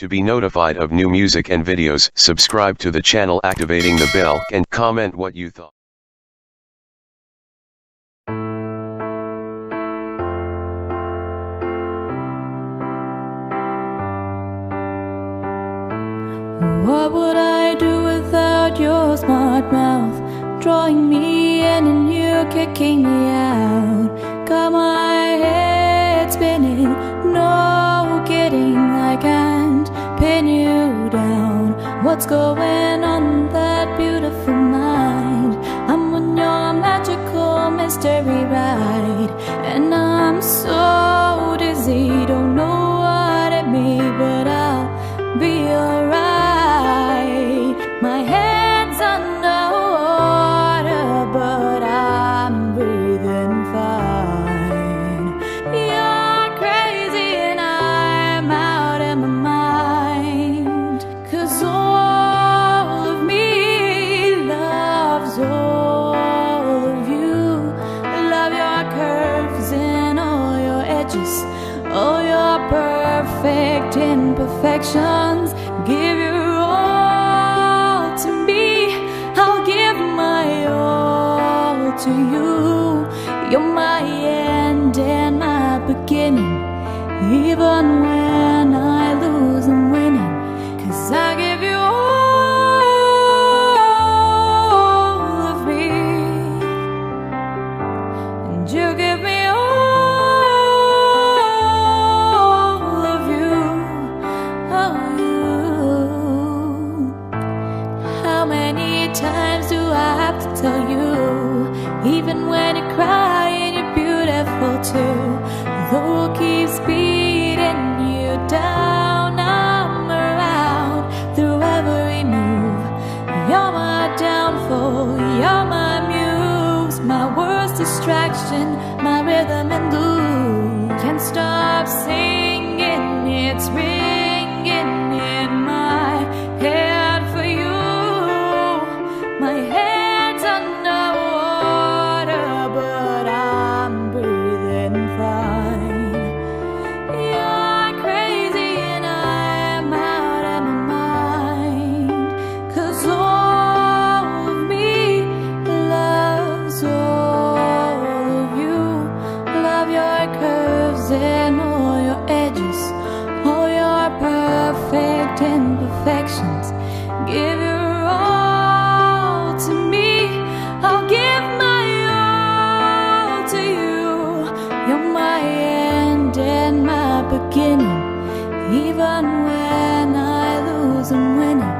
To be notified of new music and videos, subscribe to the channel activating the bell and comment what you thought. What would I do without your smart mouth? Drawing me in and you kicking me out. Got my head spinning, no kidding, I can't pin you down. What's going on in that beautiful mind? I'm on your magical mystery ride, and I'm so dizzy, don't know what it means, but I'll be alright. My head's underwater, but I'm breathing fine. You're crazy and I'm out of my mind, 'cause all of me loves all of you. Love your curves and all your edges, all your perfect imperfections. Give your all to me, I'll give my all to you. You're my end and my beginning, even when I lose I'm winning, 'cause I give you all of me, and you give me all of you. Oh, how many times do I have to tell you? Even when you're crying, you're beautiful too. The world keeps beating you down, I'm around through every move. You're my downfall, you're my muse, my worst distraction, my rhythm and blues. Can't stop singing, it's ringing in my head for you. My head's underwater, but I'm breathing fine. You're crazy and I'm out of my mind, 'cause all of me loves all of you. Love your curves and all your edges, all your perfect imperfections. Give your all to me, I'll give my all to you. You're my end and my beginning, even when I lose I'm winning.